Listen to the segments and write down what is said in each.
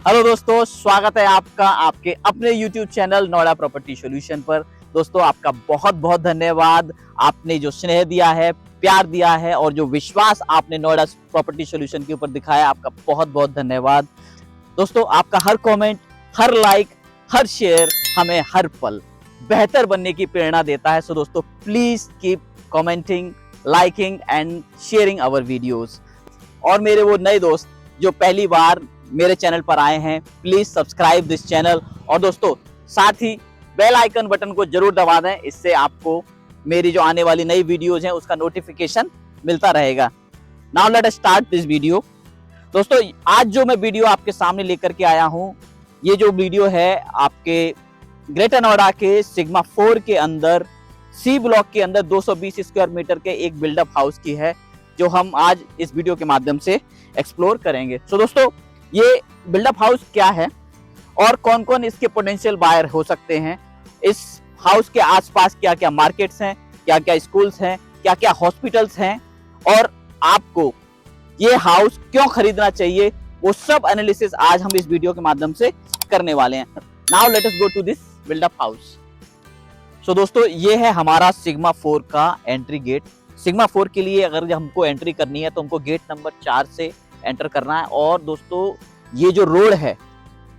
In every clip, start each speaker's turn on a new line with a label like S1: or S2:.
S1: Hello दोस्तों, स्वागत है आपका आपके अपने YouTube channel Noida property solution पर। दोस्तों, आपका बहुत बहुत धन्यवाद। आपने जो स्नेह दिया है, प्यार दिया है और जो विश्वास आपने नोएडा प्रॉपर्टी सॉल्यूशन के ऊपर दिखाया, आपका बहुत बहुत धन्यवाद। दोस्तों, आपका हर कमेंट, हर लाइक, हर शेयर हमें हर पल बेहतर बनने की प्रेरणा देता है। सो दोस्तों, please keep commenting, liking and sharing our videos. और मेरे वो नए दोस्त जो पहली बार मेरे चैनल पर आए हैं, प्लीज सब्सक्राइब दिस चैनल। और दोस्तों, साथ ही बेल आइकन बटन को जरूर दबा दें, इससे आपको मेरी जो आने वाली नई वीडियोज हैं उसका नोटिफिकेशन मिलता रहेगा। Now let us start this video. दोस्तों, आज जो मैं वीडियो आपके सामने लेकर के आया हूं, ये जो वीडियो है आपके ग्रेटर नोएडा के सिग्मा 4 के अंदर सी ब्लॉक के अंदर 220 स्क्वायर मीटर के एक बिल्डअप हाउस की है, जो हम आज इस वीडियो के माध्यम से एक्सप्लोर करेंगे। सो दोस्तों, ये बिल्डअप हाउस क्या है और कौन कौन इसके पोटेंशियल बायर हो सकते हैं, इस हाउस के आसपास क्या क्या मार्केट्स हैं, क्या क्या स्कूल्स हैं, क्या क्या हॉस्पिटल्स हैं और आपको ये हाउस क्यों खरीदना चाहिए, वो सब एनालिसिस आज हम इस वीडियो के माध्यम से करने वाले हैं। Now let us go to this buildup house. So दोस्तों, ये है हमारा सिग्मा 4 का एंट्री गेट। सिग्मा 4 के लिए अगर हमको एंट्री करनी है तो हमको गेट नंबर 4 से एंटर करना है। और दोस्तों, ये जो रोड है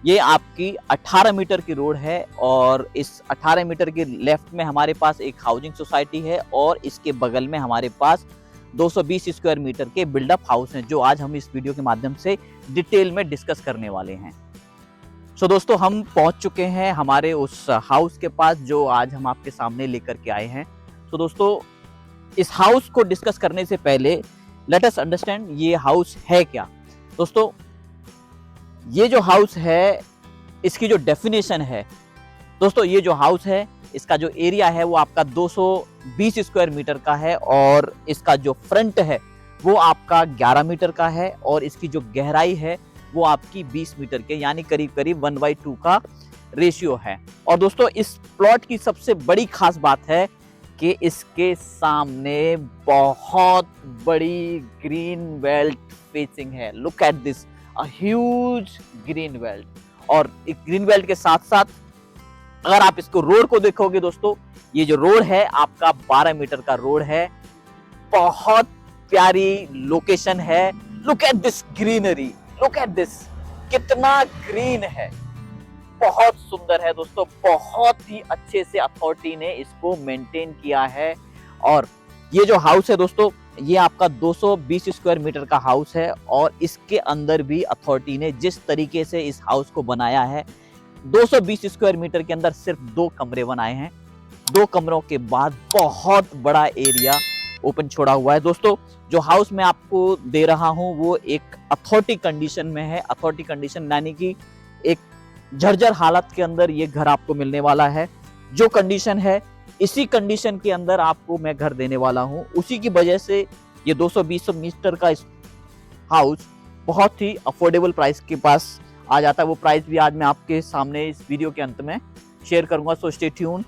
S1: ये आपकी 18 मीटर की रोड है और इस 18 मीटर के लेफ्ट में हमारे पास एक हाउसिंग सोसाइटी है और इसके बगल में हमारे पास 220 स्क्वायर मीटर के बिल्डअप हाउस हैं, जो आज हम इस वीडियो के माध्यम से डिटेल में डिस्कस करने वाले हैं। सो दोस्तों, हम पहुंच चुके हैं हमारे उस हाउस के पास जो आज हम आपके सामने लेकर के आए हैं। सो दोस्तों, इस हाउस को डिस्कस करने से पहले लेट अस अंडरस्टैंड ये हाउस है क्या। दोस्तों, ये जो हाउस है इसकी जो डेफिनेशन है, दोस्तों ये जो हाउस है इसका जो एरिया है वो आपका 220 स्क्वायर मीटर का है और इसका जो फ्रंट है वो आपका 11 मीटर का है और इसकी जो गहराई है वो आपकी 20 मीटर के, यानी करीब करीब 1/2 का रेशियो है। और दोस्तों, इस प्लॉट की सबसे बड़ी खास बात है कि इसके सामने बहुत बड़ी ग्रीन बेल्ट फेसिंग है। Look at this, a huge green belt. और इस ग्रीन बेल्ट के साथ साथ अगर आप इसको रोड को देखोगे दोस्तों, ये जो रोड है आपका 12 मीटर का रोड है। बहुत प्यारी लोकेशन है। Look at this greenery, look at this, कितना ग्रीन है, बहुत सुंदर है दोस्तों। बहुत ही अच्छे से अथॉरिटी ने इसको मेंटेन किया है। और ये जो हाउस है दोस्तों, ये आपका 220 स्क्वायर मीटर का हाउस है और इसके अंदर भी अथॉरिटी ने जिस तरीके से इस हाउस को बनाया है, 220 स्क्वायर मीटर के अंदर सिर्फ 2 कमरे बनाए हैं। 2 कमरों के बाद बहुत बड़ा एरिया ओपन छोड़ा हुआ है। दोस्तों, जो हाउस मैं आपको दे रहा हूं वो एक अथॉरिटी कंडीशन में है। अथॉरिटी कंडीशन यानी कि एक जर्जर हालत के अंदर ये घर आपको मिलने वाला है। जो कंडीशन है, इसी कंडीशन के अंदर आपको मैं घर देने वाला हूं। उसी की वजह से ये 220 मीटर का हाउस बहुत ही अफोर्डेबल प्राइस के पास आ जाता है। वो प्राइस भी आज मैं आपके सामने इस वीडियो के अंत में शेयर करूंगा। सो स्टे ट्यून,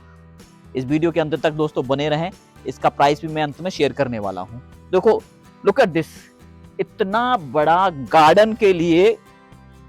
S1: इस वीडियो के अंत तक दोस्तों बने रहें। इसका प्राइस भी मैं अंत में शेयर करने वाला हूं। देखो, लुक एट दिस, इतना बड़ा गार्डन के लिए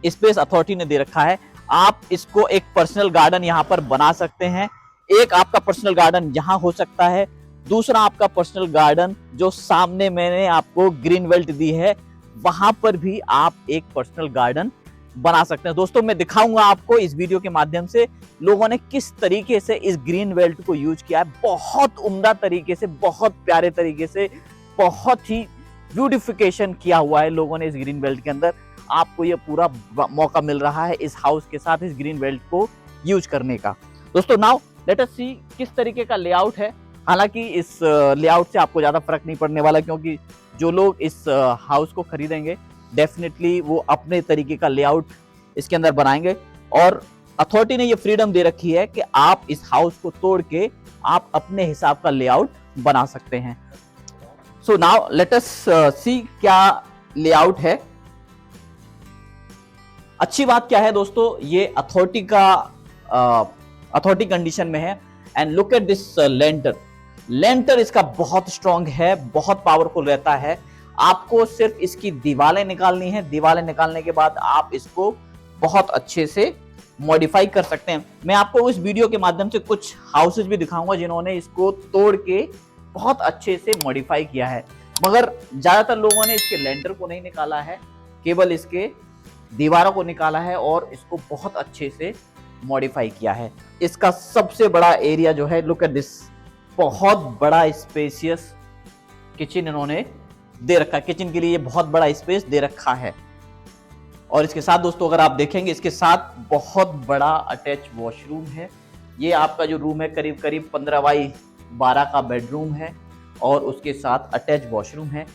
S1: स्पेस अथॉरिटी ने दे रखा है। आप इसको एक पर्सनल गार्डन यहाँ पर बना सकते हैं। एक आपका पर्सनल गार्डन यहाँ हो सकता है, दूसरा आपका पर्सनल गार्डन जो सामने मैंने आपको ग्रीन बेल्ट दी है, वहां पर भी आप एक पर्सनल गार्डन बना सकते हैं। दोस्तों, मैं दिखाऊंगा आपको इस वीडियो के माध्यम से लोगों ने किस तरीके से इस ग्रीन बेल्ट को यूज किया है। बहुत उम्दा तरीके से, बहुत प्यारे तरीके से, बहुत ही ब्यूटिफिकेशन किया हुआ है लोगों ने इस ग्रीन बेल्ट के अंदर। आपको ये पूरा मौका मिल रहा है इस हाउस के साथ इस ग्रीन बेल्ट को यूज करने का। दोस्तों, नाउ लेट अस सी किस तरीके का लेआउट है। हालांकि इस लेआउट से आपको ज्यादा फर्क नहीं पड़ने वाला, क्योंकि जो लोग इस हाउस को खरीदेंगे डेफिनेटली वो अपने तरीके का लेआउट इसके अंदर बनाएंगे। और अथॉरिटी ने ये फ्रीडम दे रखी है कि आप इस हाउस को तोड़ के आप अपने हिसाब का लेआउट बना सकते हैं। सो नाउ लेट अस सी क्या लेआउट है। अच्छी बात क्या है दोस्तों, ये अथॉरिटी का अथॉरिटी कंडीशन में है। एंड लुक एट दिस लेंटर। लेंटर इसका बहुत स्ट्रांग है, बहुत पावरफुल रहता है। आपको सिर्फ इसकी दीवारें निकालनी है। दीवारें निकालने के बाद आप इसको बहुत अच्छे से मॉडिफाई कर सकते हैं। मैं आपको इस वीडियो के माध्यम से कुछ हाउसेस भी दिखाऊंगा जिन्होंने इसको तोड़ के बहुत अच्छे से मॉडिफाई किया है, मगर ज्यादातर लोगों ने इसके लेंटर को नहीं निकाला है, केवल इसके दीवारों को निकाला है और इसको बहुत अच्छे से मॉडिफाई किया है। इसका सबसे बड़ा एरिया जो है, लुक एट दिस, बहुत बड़ा स्पेशियस किचन इन्होंने दे रखा है। किचन के लिए ये बहुत बड़ा स्पेस दे रखा है। और इसके साथ दोस्तों अगर आप देखेंगे, इसके साथ बहुत बड़ा अटैच वॉशरूम है। ये आपका जो रूम है करीब करीब 15 बाई 12 का बेडरूम है और उसके साथ अटैच वॉशरूम है।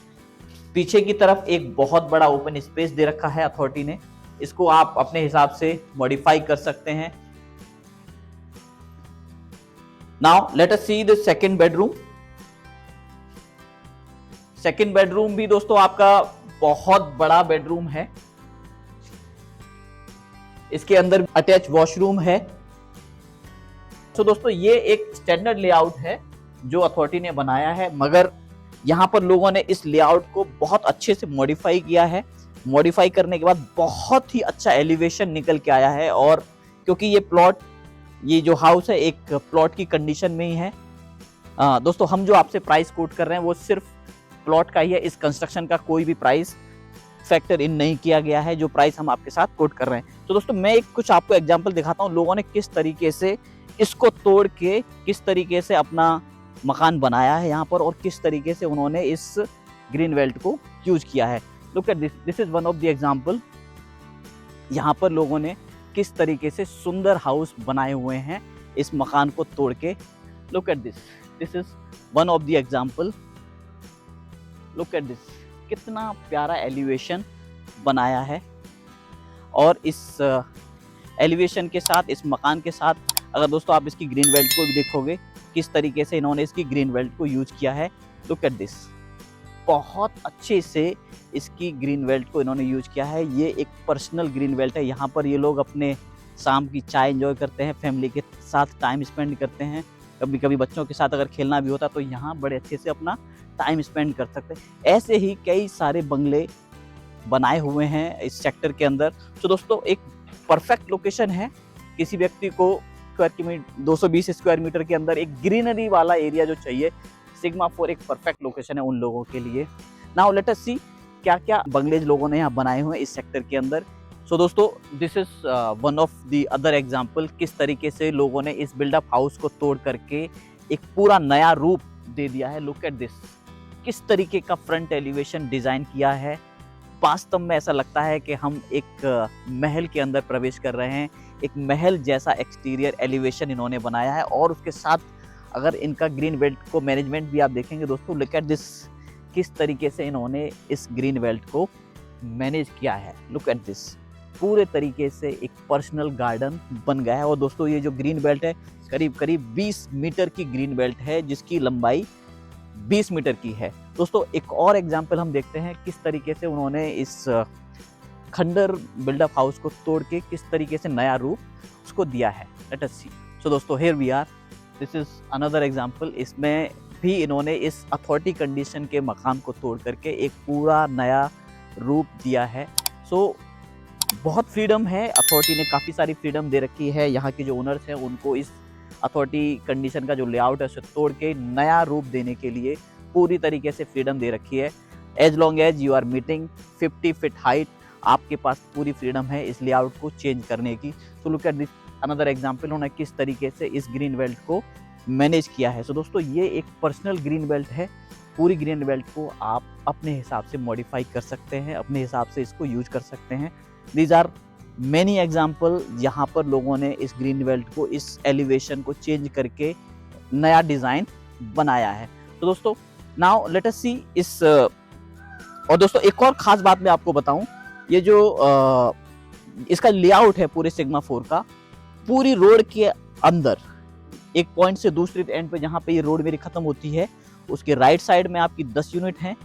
S1: पीछे की तरफ एक बहुत बड़ा ओपन स्पेस दे रखा है अथॉरिटी ने, इसको आप अपने हिसाब से मॉडिफाई कर सकते हैं। Now let us see the second bedroom. Second bedroom भी दोस्तों आपका बहुत बड़ा बेडरूम है। इसके अंदर अटैच वॉशरूम है। तो दोस्तों ये एक स्टैंडर्ड लेआउट है जो अथॉरिटी ने बनाया है, मगर यहाँ पर लोगों ने इस लेआउट को बहुत अच्छे से मॉडिफाई किया है। मॉडिफाई करने के बाद बहुत ही अच्छा एलिवेशन निकल के आया है। और क्योंकि ये प्लॉट, ये जो हाउस है एक प्लॉट की कंडीशन में ही है। दोस्तों हम जो आपसे प्राइस कोट कर रहे हैं वो सिर्फ प्लॉट का ही है, इस कंस्ट्रक्शन का कोई भी प्राइस फैक्टर इन नहीं किया गया है जो प्राइस हम आपके साथ कोट कर रहे हैं। तो दोस्तों मैं कुछ आपको एग्जांपल दिखाता हूं लोगों ने किस तरीके से इसको तोड़ के किस तरीके से अपना मकान बनाया है यहाँ पर, और किस तरीके से उन्होंने इस ग्रीन बेल्ट को यूज किया है। Look at this, this is one of the example. यहाँ पर लोगों ने किस तरीके से सुंदर हाउस बनाए हुए हैं इस मकान को तोड़ के। Look at this, this is one of the example. Look at this, कितना प्यारा एलिवेशन बनाया है। और इस एलिवेशन के साथ, इस मकान के साथ अगर दोस्तों आप इसकी ग्रीन बेल्ट को भी देखोगे किस तरीके से इन्होंने इसकी ग्रीन बेल्ट को यूज किया है। लुक एट दिस, बहुत अच्छे से इसकी ग्रीन बेल्ट को इन्होंने यूज किया है। ये एक पर्सनल ग्रीन बेल्ट है। यहाँ पर ये लोग अपने शाम की चाय एंजॉय करते हैं, फैमिली के साथ टाइम स्पेंड करते हैं। कभी कभी बच्चों के साथ अगर खेलना भी होता तो यहाँ बड़े अच्छे से अपना टाइम स्पेंड कर सकते हैं। ऐसे ही कई सारे बंगले बनाए हुए हैं इस सेक्टर के अंदर। तो दोस्तों एक परफेक्ट लोकेशन है। किसी व्यक्ति को 220 स्क्वायर मीटर के अंदर एक ग्रीनरी वाला एरिया जो चाहिए, सिग्मा 4 एक परफेक्ट लोकेशन है उन लोगों के लिए। नाउ लेट अस सी क्या क्या बंगलेज लोगों ने यहाँ बनाए हुए हैं इस सेक्टर के अंदर। सो दोस्तों this is one of the other example, किस तरीके से लोगों ने इस बिल्डअप हाउस को तोड़ करके एक पूरा नया रूप दे दिया है। लुक एट दिस, किस तरीके का फ्रंट एलिवेशन डिजाइन किया है। वास्तव में ऐसा लगता है कि हम एक महल के अंदर प्रवेश कर रहे हैं। एक महल जैसा एक्सटीरियर एलिवेशन इन्होंने बनाया है। और उसके साथ अगर इनका ग्रीन बेल्ट को मैनेजमेंट भी आप देखेंगे दोस्तों, लुक एट दिस, किस तरीके से इन्होंने इस ग्रीन बेल्ट को मैनेज किया है। लुक एट दिस, पूरे तरीके से एक पर्सनल गार्डन बन गया है। और दोस्तों ये जो ग्रीन बेल्ट है करीब करीब 20 मीटर की ग्रीन बेल्ट है जिसकी लंबाई 20 मीटर की है। दोस्तों एक और एग्जांपल हम देखते हैं किस तरीके से उन्होंने इस खंडर बिल्डअप हाउस को तोड़ के किस तरीके से नया रूप उसको दिया है। लेट अस सी। सो दोस्तों here we are, this is another example. इसमें भी इन्होंने इस अथॉरिटी कंडीशन के मकान को तोड़ करके एक पूरा नया रूप दिया है। सो बहुत फ्रीडम है, अथॉरिटी ने काफ़ी सारी फ्रीडम दे रखी है। यहाँ के जो ओनर्स हैं उनको इस अथॉरिटी कंडीशन का जो लेआउट है उसे तोड़ के नया रूप देने के लिए पूरी तरीके से फ्रीडम दे रखी है। As long as you are meeting 50 feet height, आपके पास पूरी फ्रीडम है इस लेआउट को चेंज करने की। So look at this another example, उन्होंने किस तरीके से इस ग्रीन बेल्ट को मैनेज किया है। सो दोस्तों ये एक पर्सनल ग्रीन बेल्ट है। पूरी ग्रीन बेल्ट को आप अपने हिसाब से मॉडिफाई कर सकते हैं, अपने हिसाब से इसको यूज कर सकते हैं। दीज आर मैनी एग्जाम्पल यहाँ पर लोगों ने इस ग्रीन बेल्ट को, इस एलिवेशन को चेंज करके नया डिज़ाइन बनाया है। तो दोस्तों नाउ लेट अस सी इस और दोस्तों एक और ख़ास बात मैं आपको बताऊं, ये जो इसका लेआउट है पूरे सिग्मा 4 का, पूरी रोड के अंदर एक पॉइंट से दूसरे एंड पे जहाँ पे ये रोड मेरी ख़त्म होती है उसके राइट साइड में आपकी 10 यूनिट हैं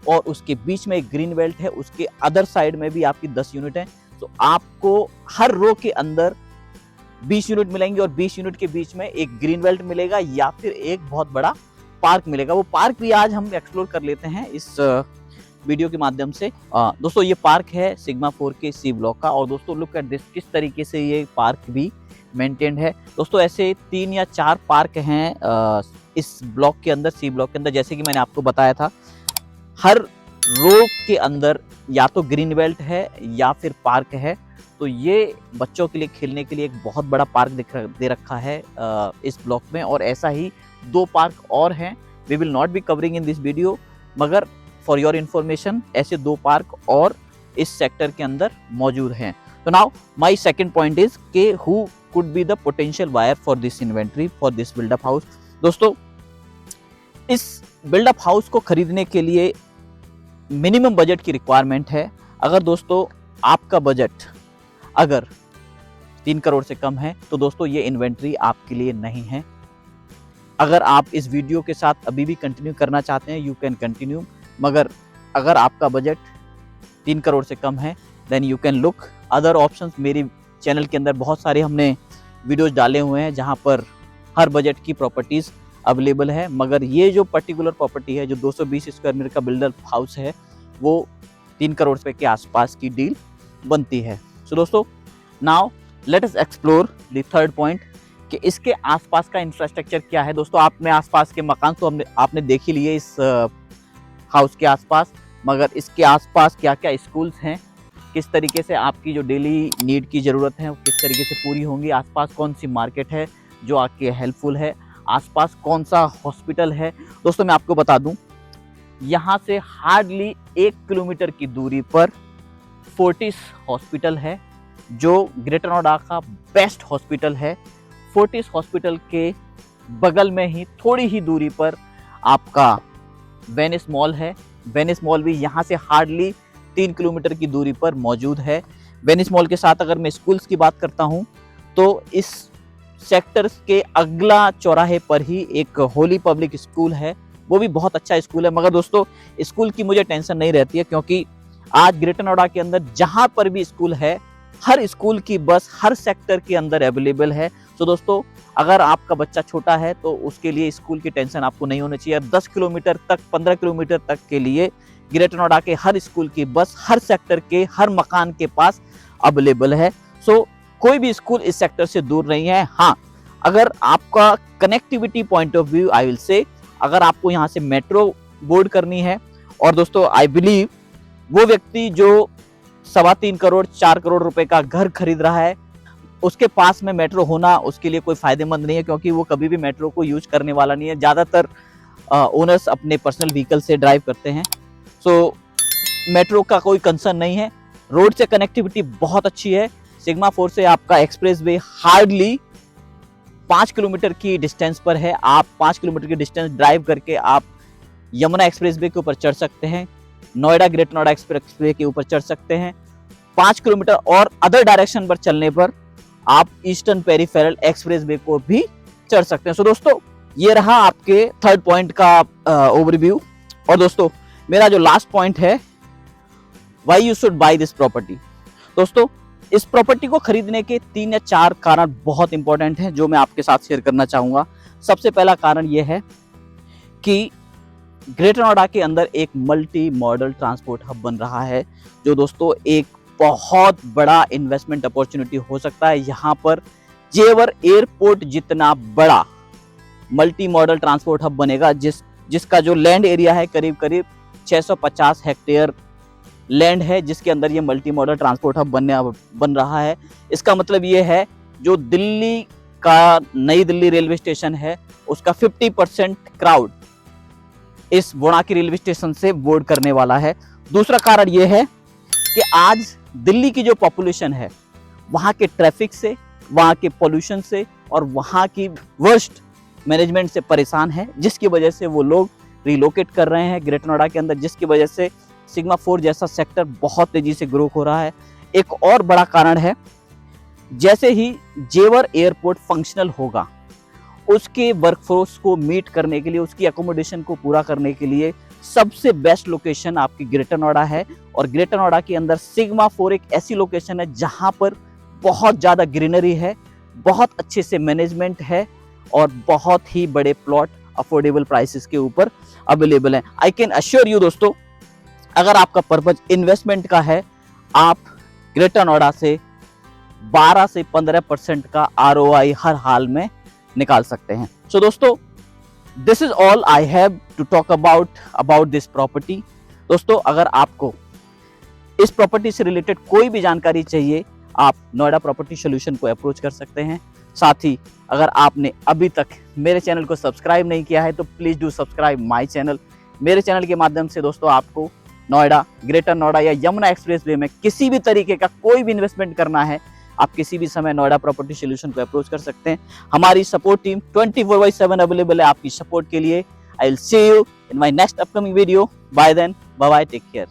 S1: और उसके बीच में एक ग्रीन बेल्ट है, उसके अदर साइड में भी आपकी 10 यूनिट हैं। तो आपको हर रो के अंदर 20 यूनिट मिलेंगे और 20 यूनिट के बीच में एक ग्रीन बेल्ट मिलेगा या फिर एक बहुत बड़ा पार्क मिलेगा। वो पार्क भी आज हम एक्सप्लोर कर लेते हैं इस वीडियो के माध्यम से। दोस्तों ये पार्क है सिग्मा 4 के सी ब्लॉक का, और दोस्तों लुक एट दिस, किस तरीके से ये पार्क भी मेंटेन्ड है। दोस्तों ऐसे 3 या 4 पार्क हैं इस ब्लॉक के अंदर, सी ब्लॉक के अंदर। जैसे कि मैंने आपको बताया था, हर रो के अंदर या तो ग्रीन बेल्ट है या फिर पार्क है। तो ये बच्चों के लिए खेलने के लिए एक बहुत बड़ा पार्क दे रखा है इस ब्लॉक में, और ऐसा ही 2 पार्क और हैं। We will not be covering in this video, मगर फॉर योर इन्फॉर्मेशन ऐसे 2 पार्क और इस सेक्टर के अंदर मौजूद हैं। तो now my second point is के who could be the potential buyer for this inventory for this buildup house. दोस्तों इस बिल्डअप हाउस को खरीदने के लिए मिनिमम बजट की रिक्वायरमेंट है। अगर दोस्तों आपका बजट अगर 3 करोड़ से कम है तो दोस्तों ये इन्वेंट्री आपके लिए नहीं है। अगर आप इस वीडियो के साथ अभी भी कंटिन्यू करना चाहते हैं, यू कैन कंटिन्यू, मगर अगर आपका बजट 3 करोड़ से कम है then you can look other options. मेरी चैनल के अंदर बहुत सारे हमने वीडियोज डाले हुए हैं जहां पर हर बजट की प्रॉपर्टीज़ अवेलेबल है, मगर ये जो पर्टिकुलर प्रॉपर्टी है जो 220 स्क्वायर मीटर का बिल्डर हाउस है वो 3 करोड़ रुपए के आसपास की डील बनती है। सो दोस्तों now let us explore the third point कि इसके आसपास का इंफ्रास्ट्रक्चर क्या है। दोस्तों आपने आसपास के मकान तो आपने देख ही लिए इस हाउस के आसपास, मगर इसके आसपास क्या क्या स्कूल्स हैं, किस तरीके से आपकी जो डेली नीड की ज़रूरत है वो किस तरीके से पूरी होंगी, आसपास कौन सी मार्केट है जो आपके हेल्पफुल है, आसपास कौन सा हॉस्पिटल है। दोस्तों मैं आपको बता दूं, यहाँ से हार्डली 1 किलोमीटर की दूरी पर फोर्टिस हॉस्पिटल है जो ग्रेटर नोएडा का बेस्ट हॉस्पिटल है। फोर्टिस हॉस्पिटल के बगल में ही थोड़ी ही दूरी पर आपका वेनिस मॉल है। वेनिस मॉल भी यहाँ से हार्डली 3 किलोमीटर की दूरी पर मौजूद है। वेनिस मॉल के साथ अगर मैं स्कूल्स की बात करता हूँ तो इस सेक्टर के अगला चौराहे पर ही एक होली पब्लिक स्कूल है, वो भी बहुत अच्छा स्कूल है। मगर दोस्तों स्कूल की मुझे टेंशन नहीं रहती है, क्योंकि आज ग्रेटर नोएडा के अंदर जहां पर भी स्कूल है हर स्कूल की बस हर सेक्टर के अंदर अवेलेबल है। तो दोस्तों अगर आपका बच्चा छोटा है तो उसके लिए स्कूल की टेंशन आपको नहीं होनी चाहिए। 10 किलोमीटर तक 15 किलोमीटर तक के लिए ग्रेटर नोएडा के हर स्कूल की बस हर सेक्टर के हर मकान के पास अवेलेबल है। सो कोई भी स्कूल इस सेक्टर से दूर नहीं है। हाँ, अगर आपका connectivity point of view I will say, अगर आपको यहाँ से मेट्रो बोर्ड करनी है, और दोस्तों आई बिलीव वो व्यक्ति जो 3.25 करोड़ 4 करोड़ रुपए का घर खरीद रहा है उसके पास में मेट्रो होना उसके लिए कोई फायदेमंद नहीं है, क्योंकि वो कभी भी मेट्रो को यूज करने वाला नहीं है। ज़्यादातर ओनर्स अपने पर्सनल व्हीकल से ड्राइव करते हैं, सो मेट्रो का कोई कंसर्न नहीं है। रोड से कनेक्टिविटी बहुत अच्छी है। सिग्मा 4 से आपका एक्सप्रेस वे हार्डली 5 किलोमीटर की डिस्टेंस पर है। आप 5 किलोमीटर की डिस्टेंस ड्राइव करके आप यमुना एक्सप्रेस वे के ऊपर चढ़ सकते हैं, Noida greater Noida express way के ऊपर चढ़ सकते हैं। 5 किलोमीटर और अदर डायरेक्शन पर चलने पर आप ईस्टर्न पेरिफेरल एक्सप्रेस वे को भी चढ़ सकते हैं। सो दोस्तों ये रहा आपके थर्ड पॉइंट का ओवरव्यू। और दोस्तों मेरा जो लास्ट पॉइंट है, why you should by this property. दोस्तों इस प्रॉपर्टी को खरीदने के 3 या 4 कारण बहुत इंपॉर्टेंट हैं जो मैं आपके साथ शेयर करना चाहूंगा। सबसे पहला कारण यह है कि ग्रेटर नोएडा के अंदर एक मल्टी मॉडल ट्रांसपोर्ट हब बन रहा है, जो दोस्तों एक बहुत बड़ा इन्वेस्टमेंट अपॉर्चुनिटी हो सकता है। यहाँ पर जेवर एयरपोर्ट जितना बड़ा मल्टी मॉडल ट्रांसपोर्ट हब बनेगा, जिसका जो लैंड एरिया है करीब करीब 650 हेक्टेयर लैंड है, जिसके अंदर ये मल्टी मॉडल ट्रांसपोर्ट हब बन रहा है। इसका मतलब ये है जो दिल्ली का नई दिल्ली रेलवे स्टेशन है उसका 50% क्राउड इस बुणाकी रेलवे स्टेशन से बोर्ड करने वाला है। दूसरा कारण यह है कि आज दिल्ली की जो पॉपुलेशन है वहाँ के ट्रैफिक से, वहाँ के पोल्यूशन से और वहाँ की वर्स्ट मैनेजमेंट से परेशान है, जिसकी वजह से वो लोग रिलोकेट कर रहे हैं ग्रेटर नोएडा के अंदर, जिसकी वजह से सिग्मा 4 जैसा सेक्टर बहुत तेजी से ग्रो हो रहा है। एक और बड़ा कारण है, जैसे ही जेवर एयरपोर्ट फंक्शनल होगा उसके वर्कफोर्स को मीट करने के लिए, उसकी एकोमोडेशन को पूरा करने के लिए सबसे बेस्ट लोकेशन आपकी ग्रेटर नोएडा है। और ग्रेटर नोएडा के अंदर सिग्मा 4 एक ऐसी लोकेशन है जहां पर बहुत ज़्यादा ग्रीनरी है, बहुत अच्छे से मैनेजमेंट है और बहुत ही बड़े प्लॉट अफोर्डेबल प्राइसेस के ऊपर अवेलेबल है। आई कैन अश्योर यू दोस्तों, अगर आपका पर्पज इन्वेस्टमेंट का है, आप ग्रेटर नोएडा से 12 से 15% का ROI हर हाल में निकाल सकते हैं। सो दोस्तों, this is all I have to talk about this property. दोस्तों, अगर आपको इस प्रॉपर्टी से रिलेटेड कोई भी जानकारी चाहिए, आप नोएडा प्रॉपर्टी सॉल्यूशन को अप्रोच कर सकते हैं। साथ ही अगर आपने अभी तक मेरे चैनल को सब्सक्राइब नहीं किया है तो please do subscribe my channel. मेरे चैनल के माध्यम से दोस्तों आपको नोएडा, ग्रेटर नोएडा या यमुना एक्सप्रेसवे में किसी भी तरीके का कोई भी इन्वेस्टमेंट करना है, आप किसी भी समय नोएडा प्रॉपर्टी सॉल्यूशन को अप्रोच कर सकते हैं। हमारी सपोर्ट टीम 24/7 अवेलेबल है आपकी सपोर्ट के लिए। I will see you in my next upcoming video. Bye then, bye bye, take care.